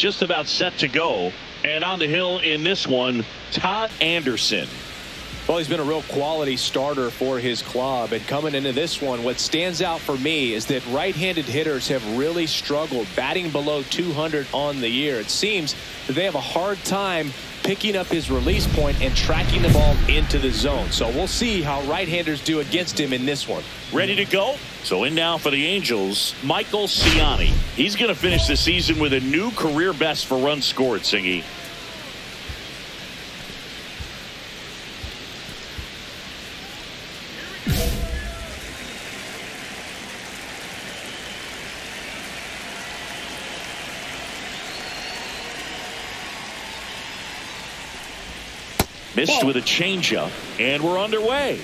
just about set to go. And on the hill in this one, Todd Anderson. Well, he's been a real quality starter for his club. And coming into this one, what stands out for me is that right-handed hitters have really struggled, batting below 200 on the year. It seems that they have a hard time picking up his release point and tracking the ball into the zone. So we'll see how right-handers do against him in this one. Ready to go? So in now for the Angels, Michael Ciani. He's going to finish the season with a new career best for runs scored, Singy. Missed with a changeup, and we're underway.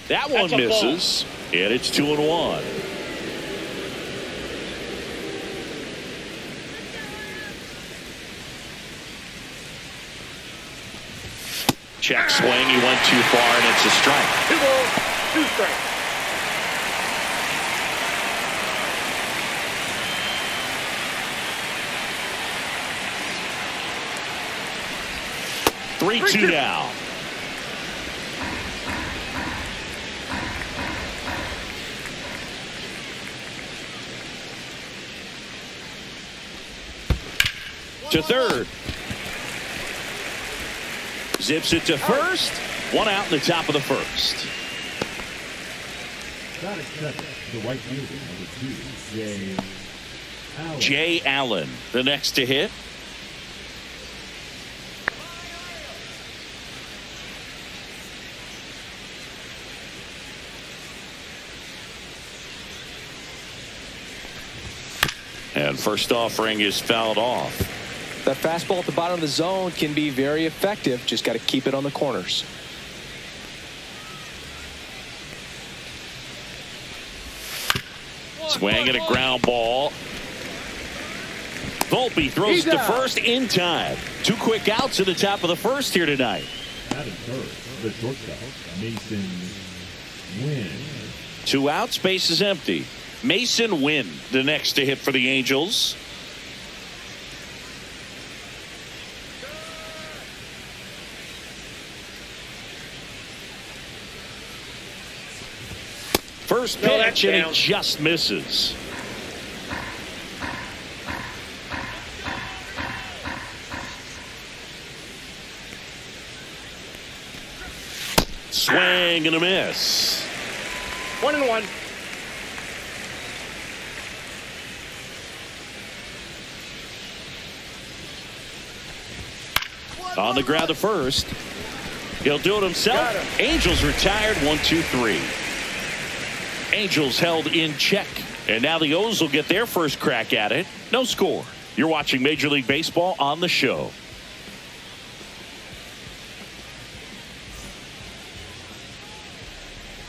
That one misses, and it's 2-1. Check swing, he went too far, and it's a strike. 2 balls, 2 strikes. Three-two now. To third. Zips it to first. One out in the top of the first. The right fielder, number 2, Jay Allen, the next to hit. And first offering is fouled off. That fastball at the bottom of the zone can be very effective. Just got to keep it on the corners. Swing and a ground ball. Volpe throws to first in time. 2 quick outs at the top of the first here tonight. At third, the shortstop, Mason Wynn. 2 outs, base is empty. Mason Wynn, the next to hit for the Angels. First pitch, and it just misses. Swing and a miss. 1-1. On the ground to first. He'll do it himself. Angels retired. 1-2-3. Angels held in check. And now the O's will get their first crack at it. No score. You're watching Major League Baseball on the show.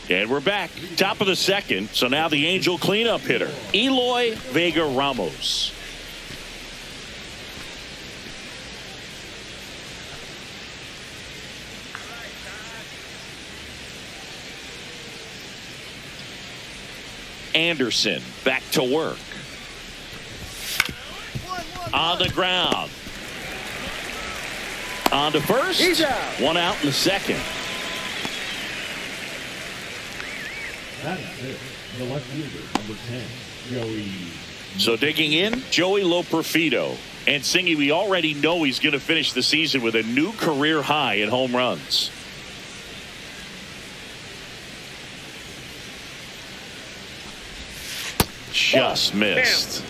And we're back. Top of the second. So now the Angel cleanup hitter, Eloy Vega Ramos. Anderson back to work. On the ground. On to first. He's out. 1 out in the second. That is it. The left fielder, number 10, Joey. So digging in, Joey Loperfido. And Singy, we already know he's going to finish the season with a new career high in home runs. Just missed.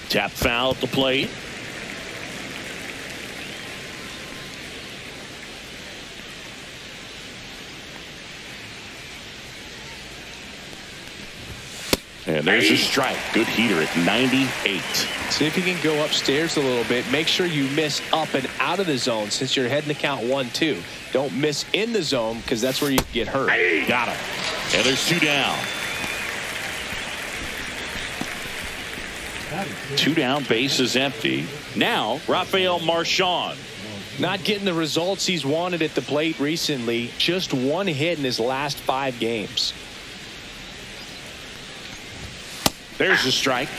Tap foul at the plate. And there's a strike. Good heater at 98. See if you can go upstairs a little bit. Make sure you miss up and out of the zone since you're heading to count 1-2. Don't miss in the zone because that's where you get hurt. Got him. And there's 2 down. 2 down, base is empty. Now, Rafael Marchand. Not getting the results he's wanted at the plate recently. Just 1 hit in his last 5 games. There's a strike.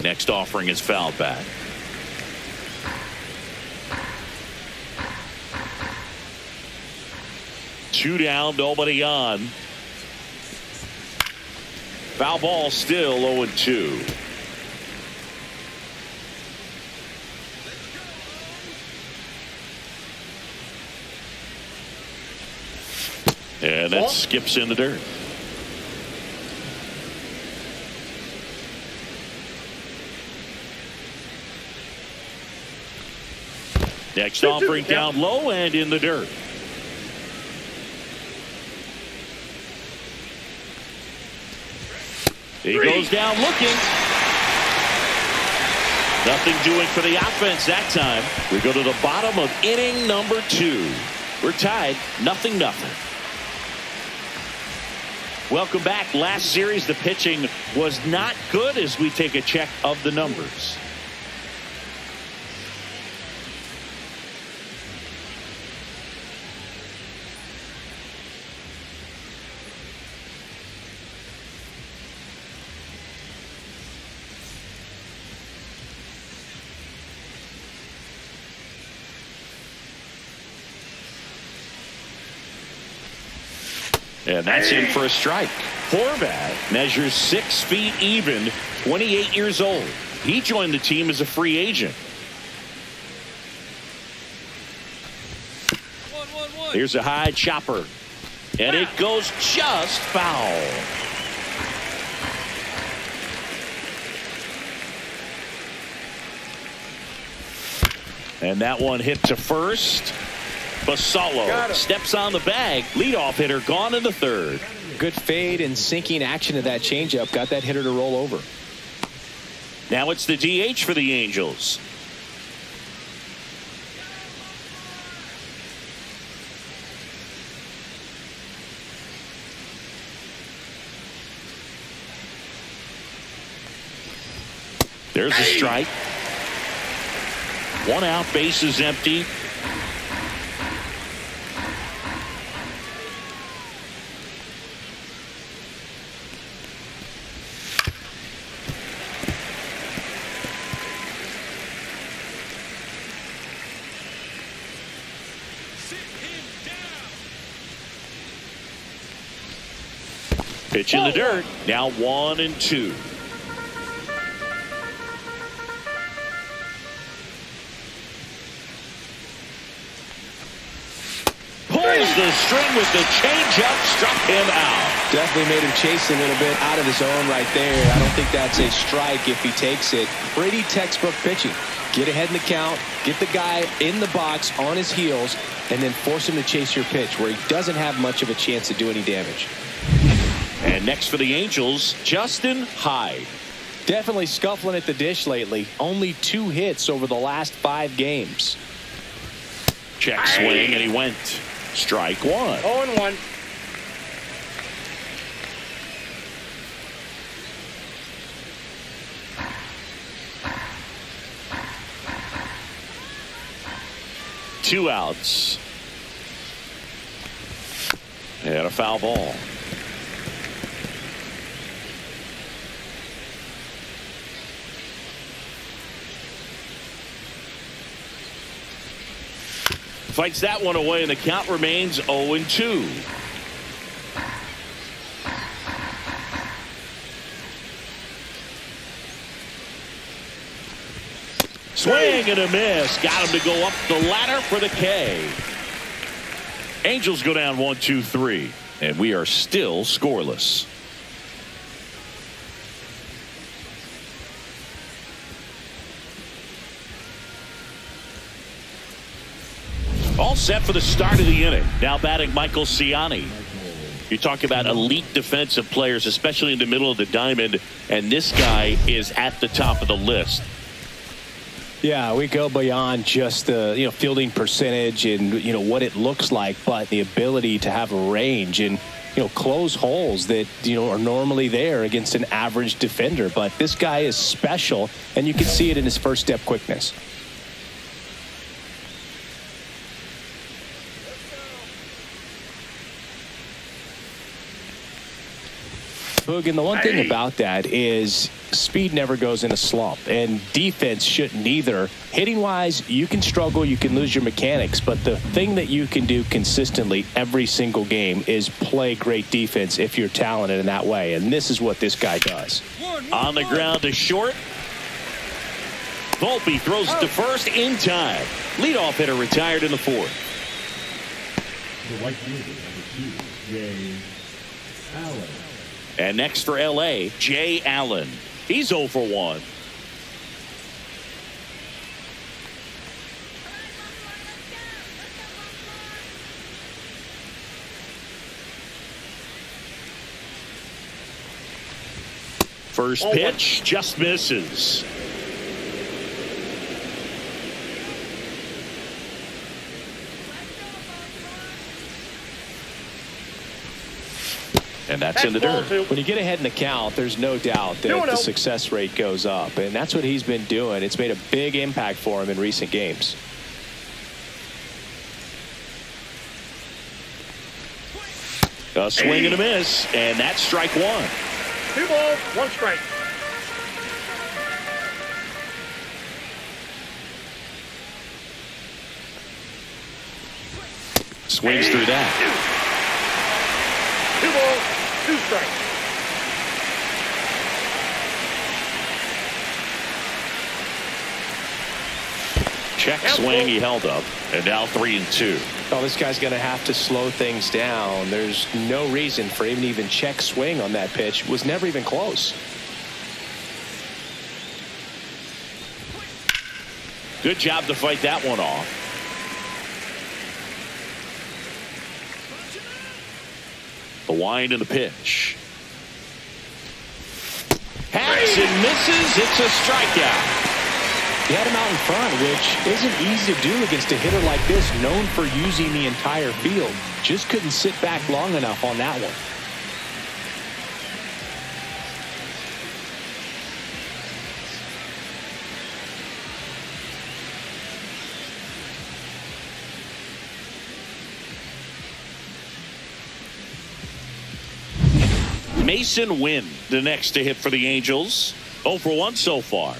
Next offering is fouled back. Two down, nobody on. Foul ball, still 0-2. And that skips in the dirt. Next offering down low and in the dirt. He goes down looking. Nothing doing for the offense that time. We go to the bottom of inning number 2. We're tied 0-0. Welcome back. Last series, the pitching was not good as we take a check of the numbers. And that's in for a strike. Horvath measures 6 feet even, 28 years old. He joined the team as a free agent. Here's a high chopper. And it goes just foul. And that one hit to first. Basallo steps on the bag. Leadoff hitter gone in the 3rd. Good fade and sinking action of that changeup. Got that hitter to roll over. Now it's the DH for the Angels. There's a strike. 1 out, base is empty. Pitch in the dirt. Now 1-2. Pulls the string with the changeup, struck him out. Definitely made him chase a little bit out of the zone right there. I don't think that's a strike if he takes it. Pretty textbook pitching. Get ahead in the count, get the guy in the box on his heels, and then force him to chase your pitch where he doesn't have much of a chance to do any damage. And next for the Angels, Justin Hyde. Definitely scuffling at the dish lately. Only 2 hits over the last 5 games. Check swing, and he went. Strike 1. 0-1. Two outs. And a foul ball. Fights that one away, and the count remains 0-2. Swing and a miss. Got him to go up the ladder for the K. Angels go down 1-2-3, and we are still scoreless. All set for the start of the inning. Now batting Michael Ciani. You talk about elite defensive players, especially in the middle of the diamond, and this guy is at the top of the list. Yeah, we go beyond just the fielding percentage and what it looks like, but the ability to have a range and close holes that are normally there against an average defender. But this guy is special, and you can see it in his first step quickness. Boog, and the one thing about that is speed never goes in a slump, and defense shouldn't either. Hitting wise, you can struggle, you can lose your mechanics, but the thing that you can do consistently every single game is play great defense if you're talented in that way, and this is what this guy does. On the ground to short. Volpe throws it to first in time. Leadoff hitter retired in the fourth. The right fielder, number 2, Jay Allen. And next for L.A., Jay Allen. He's 0 for 1. First pitch just misses. And that's in the dirt. When you get ahead in the count, there's no doubt that the success rate goes up, and that's what he's been doing. It's made a big impact for him in recent games. A swing and a miss, and that's strike one. 2 balls, 1 strike. Swings through that. 2 balls, 2 strikes. Check swing, he held up, and now 3-2. Oh, this guy's going to have to slow things down. There's no reason for him to even check swing on that pitch. It was never even close. Good job to fight that one off. The wind and the pitch. Hacks and misses. It's a strikeout. He had him out in front, which isn't easy to do against a hitter like this, known for using the entire field. Just couldn't sit back long enough on that one. Mason Wynn, the next to hit for the Angels. 0 for 1 so far.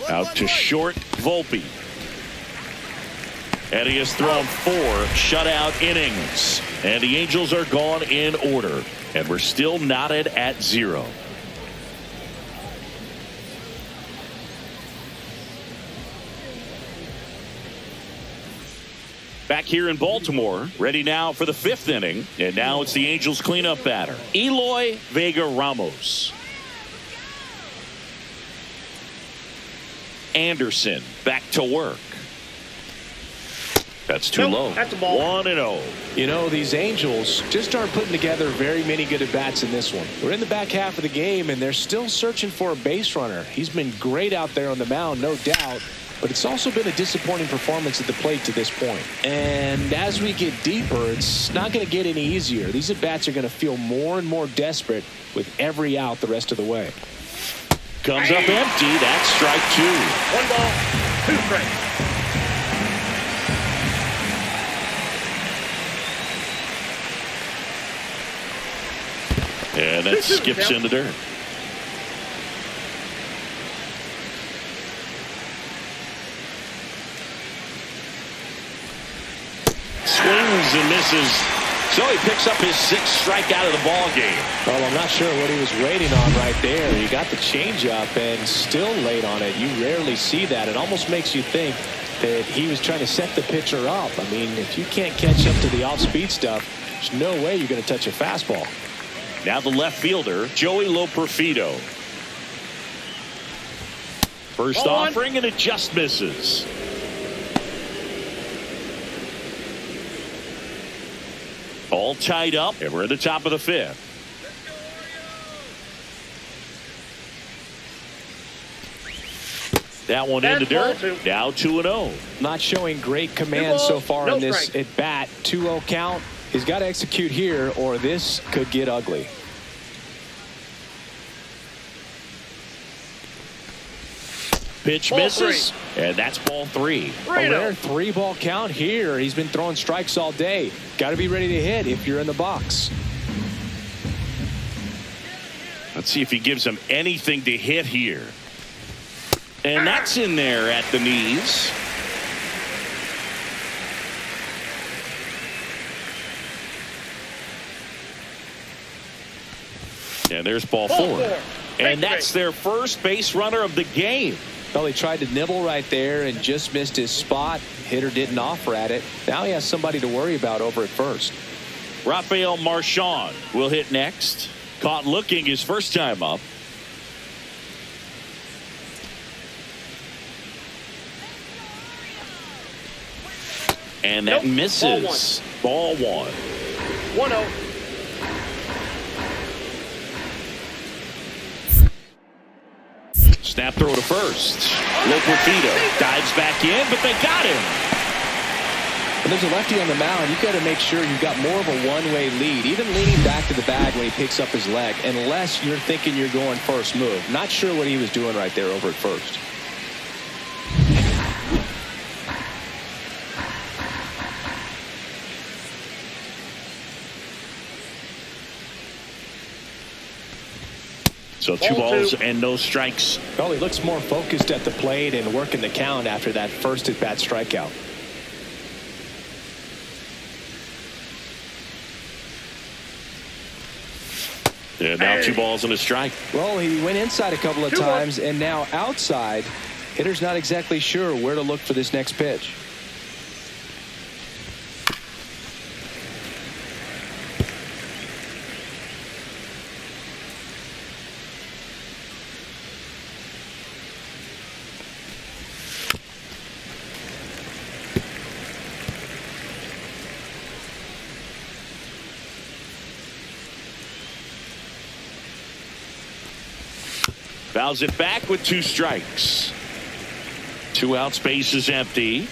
Out to short, Volpe. And he has thrown 4 shutout innings. And the Angels are gone in order. And we're still knotted at 0. Back here in Baltimore, ready now for the 5th inning. And now it's the Angels cleanup batter, Eloy Vega Ramos. Anderson back to work. That's too low. That's a ball. 1-0. You know, these Angels just aren't putting together very many good at-bats in this one. We're in the back half of the game, and they're still searching for a base runner. He's been great out there on the mound, no doubt, but it's also been a disappointing performance at the plate to this point. And as we get deeper, it's not going to get any easier. These at-bats are going to feel more and more desperate with every out the rest of the way. Comes up empty. That's strike 2. 1 ball, 2 strikes. And that skips in the dirt. Swings and misses. So he picks up his 6th strikeout of the ball game. Well, I'm not sure what he was waiting on right there. He got the changeup and still late on it. You rarely see that. It almost makes you think that he was trying to set the pitcher up. I mean, if you can't catch up to the off-speed stuff, there's no way you're going to touch a fastball. Now the left fielder, Joey Loperfido. First Ball one. offering, and it just misses. All tied up, and we're at the top of the fifth. That one in the dirt. Now 2-0. Not showing great command so far in this at bat. 2-0 count. He's got to execute here, or this could get ugly. Pitch misses, and that's ball 3. A rare 3-ball count here. He's been throwing strikes all day. Got to be ready to hit if you're in the box. Let's see if he gives him anything to hit here. And that's in there at the knees. And there's ball 4. And that's their first base runner of the game. Well, he tried to nibble right there and just missed his spot. Hitter didn't offer at it. Now he has somebody to worry about over at first. Rafael Marchand will hit next. Caught looking his first time up. And that misses. Ball 1. 1-0. Snap throw to first. Loperfido dives back in, but they got him. When there's a lefty on the mound, you've got to make sure you've got more of a one-way lead, even leaning back to the bag when he picks up his leg, unless you're thinking you're going first move. Not sure what he was doing right there over at first. So 2 balls and no strikes. Well, he looks more focused at the plate and working the count after that first at-bat strikeout. And now 2 balls and a strike. Well, he went inside a couple of times and now outside. Hitter's not exactly sure where to look for this next pitch. Fouls it back with 2 strikes. 2 outs, base is empty.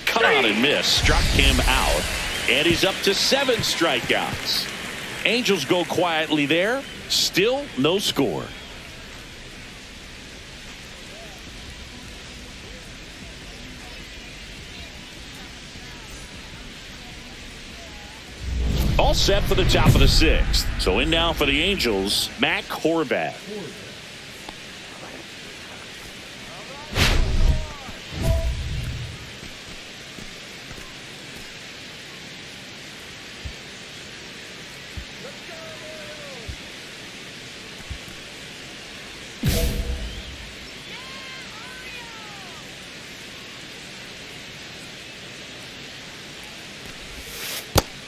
Cut on and miss. Struck him out. And he's up to 7 strikeouts. Angels go quietly there. Still no score. All set for the top of the 6th. So in now for the Angels, Mac Horvat.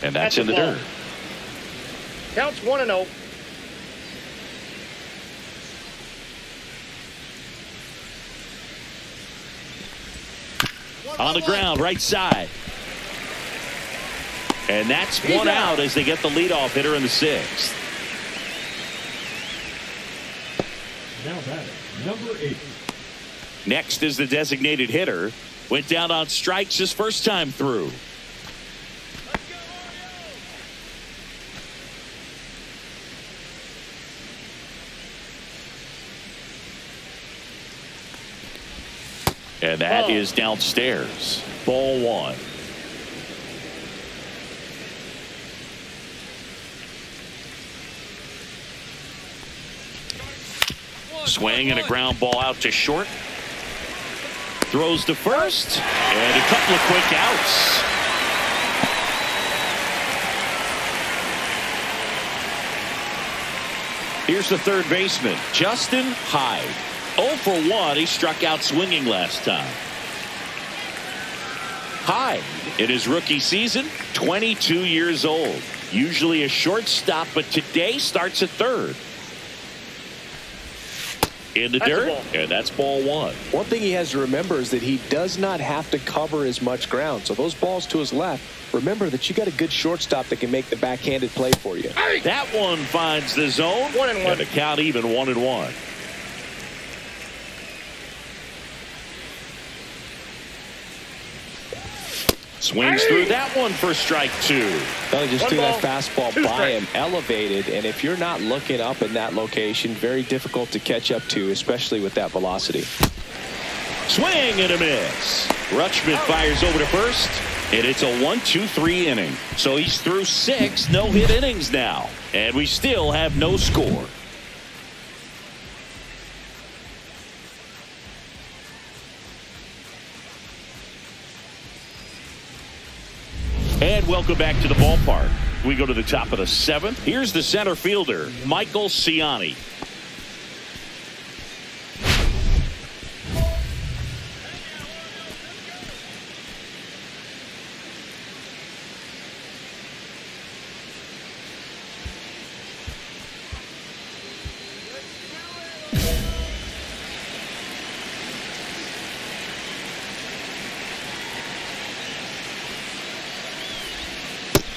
And that's in the dirt. Counts 1-0. On the ground, right side. And that's 1 out as they get the leadoff hitter in the 6th. Now batting, number 8. Next is the designated hitter. Went down on strikes his first time through. And that is downstairs. Ball 1. Swing and a ground ball out to short. Throws to first. And a couple of quick outs. Here's the third baseman, Justin Hyde. 0 for 1. He struck out swinging last time. Hyde, in his rookie season, 22 years old. Usually a shortstop, but today starts at third. In the dirt, and that's ball one. One thing he has to remember is that he does not have to cover as much ground. So those balls to his left, remember that you got a good shortstop that can make the backhanded play for you. That one finds the zone. 1-1. And the count even 1-1. Swings through that one for strike two. He just threw that fastball Two by strikes. him, elevated, and if you're not looking up in that location, very difficult to catch up to, especially with that velocity. Swing and a miss. Rutschman fires over to first, and it's a 1-2-3 inning. So he's through 6 no-hit innings now, and we still have no score. And welcome back to the ballpark. We go to the top of the 7th. Here's the center fielder, Michael Ciani.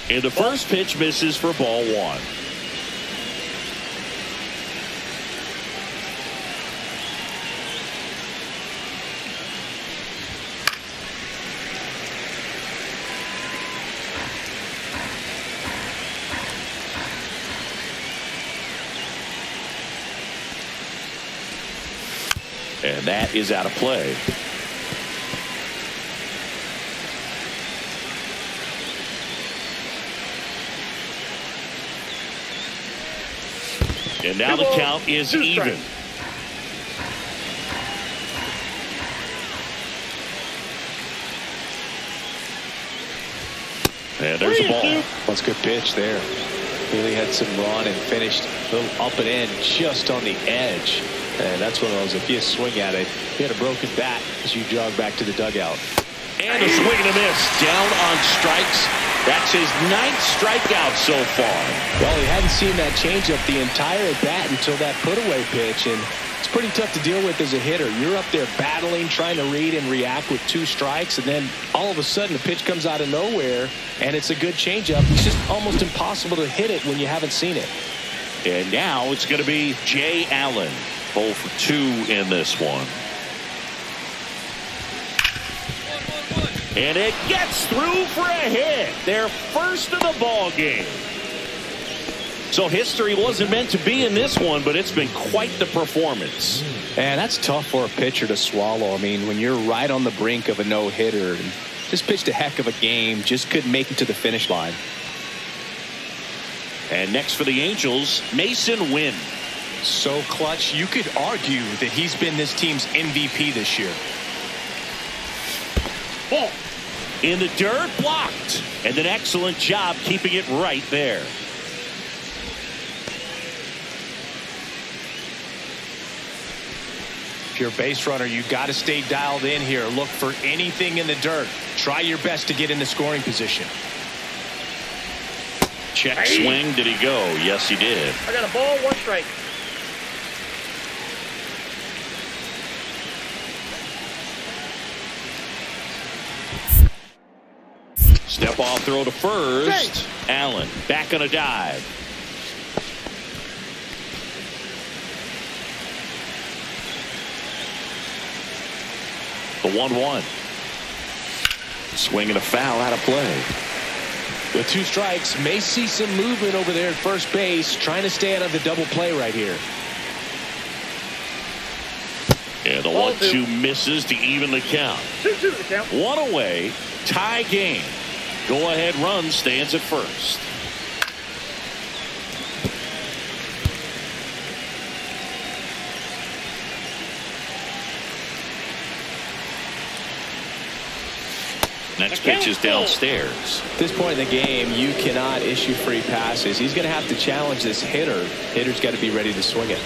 And the first pitch misses for ball one. And that is out of play. And now the count is even. And there's a ball. That's a good pitch there. Really had some run and finished a little up and in just on the edge. And that's one of those, if you swing at it, you had a broken bat as you jog back to the dugout. And a swing and a miss. Down on strikes. That's his 9th strikeout so far. Well, he hadn't seen that changeup the entire at bat until that put-away pitch, and it's pretty tough to deal with as a hitter. You're up there battling, trying to read and react with 2 strikes, and then all of a sudden a pitch comes out of nowhere, and it's a good changeup. It's just almost impossible to hit it when you haven't seen it. And now it's going to be Jay Allen. 0 for 2 in this one. And it gets through for a hit. Their first of the ball game. So history wasn't meant to be in this one, but it's been quite the performance. And that's tough for a pitcher to swallow. I mean, when you're right on the brink of a no-hitter, and just pitched a heck of a game, just couldn't make it to the finish line. And next for the Angels, Mason Wynn. So clutch, you could argue that he's been this team's MVP this year. Ball. In the dirt, blocked. And an excellent job keeping it right there. If you're a base runner, you got to stay dialed in here. Look for anything in the dirt. Try your best to get in the scoring position. Check swing. Did he go? Yes, he did. I got a ball, 1 strike. Step off throw to first. Allen back on a dive. The 1-1. Swing and a foul out of play. With 2 strikes, may see some movement over there at first base, trying to stay out of the double play right here. And the 1-2 misses to even the count. 2-2 the count. 1 away, tie game. Go ahead run stands at first. Next pitch is downstairs. At this point in the game, you cannot issue free passes. He's going to have to challenge this hitter. Hitter's got to be ready to swing it.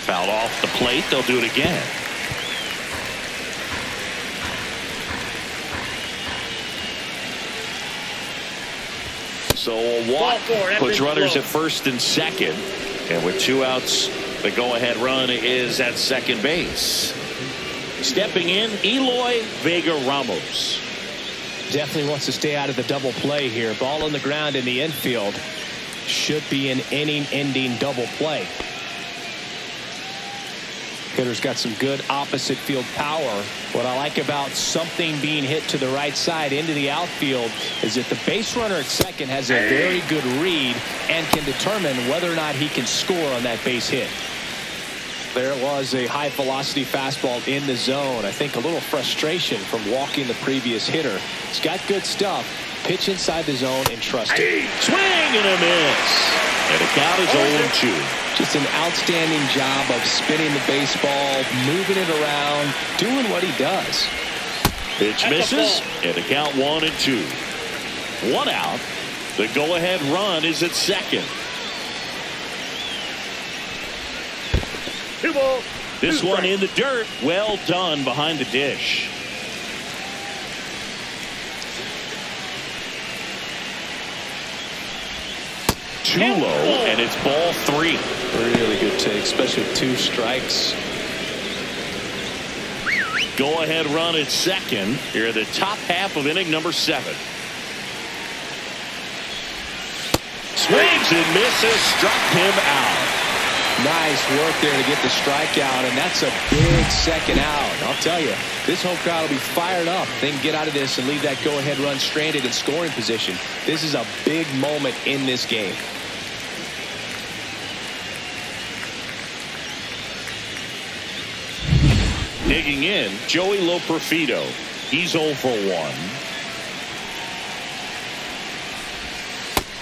Fouled off the plate. They'll do it again. So a walk puts runners at first and second. And with 2 outs, the go-ahead run is at second base. Stepping in, Eloy Vega Ramos. Definitely wants to stay out of the double play here. Ball on the ground in the infield. Should be an inning-ending double play. Hitter's got some good opposite field power. What I like about something being hit to the right side into the outfield is that the base runner at second has a very good read and can determine whether or not he can score on that base hit. There was a high velocity fastball in the zone. I think a little frustration from walking the previous hitter. He's got good stuff. Pitch inside the zone and trust it. Swing and a miss. And the count is 0-2. Just an outstanding job of spinning the baseball, moving it around, doing what he does. Pitch misses, and the count 1-2. 1 out. The go-ahead run is at second. 2 balls. This one in the dirt. Well done behind the dish. Too low, and it's ball 3. Really good take, especially with 2 strikes. Go ahead run at second here, the top half of inning number 7. Swings and misses, struck him out. Nice work there to get the strikeout, and that's a big second out. I'll tell you, this home crowd will be fired up. They can get out of this and leave that go-ahead run stranded in scoring position. This is a big moment in this game. Digging in, Joey Loperfido. He's 0 for 1.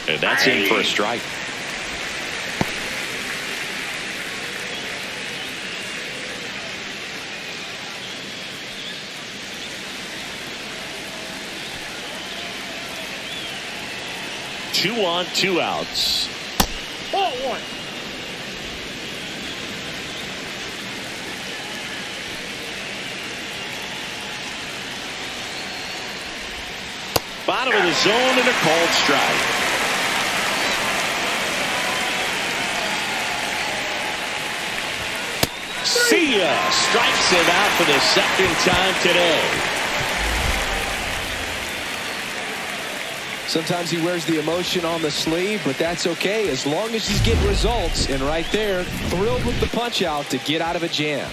And that's in for a strike. Two on, 2 outs. Ball 1. Bottom of the zone and a called strike. See ya. Strikes him out for the second time today. Sometimes he wears the emotion on the sleeve, but that's okay as long as he's getting results. And right there, thrilled with the punch out to get out of a jam.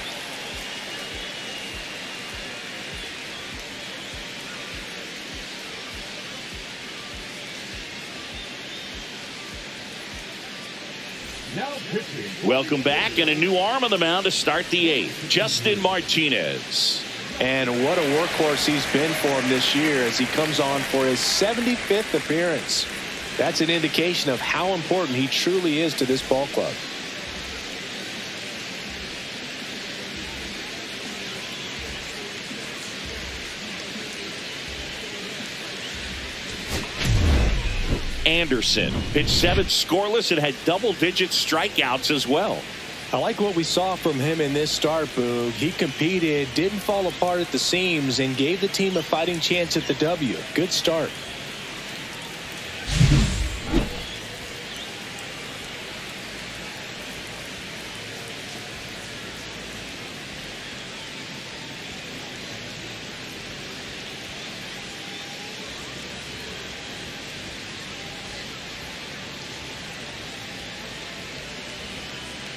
Welcome back, and a new arm on the mound to start the 8th. Justin Martinez. And what a workhorse he's been for him this year as he comes on for his 75th appearance. That's an indication of how important he truly is to this ball club. Anderson pitched 7 scoreless and had double-digit strikeouts as well. I like what we saw from him in this start, Boog. He competed, didn't fall apart at the seams, and gave the team a fighting chance at the W. Good start.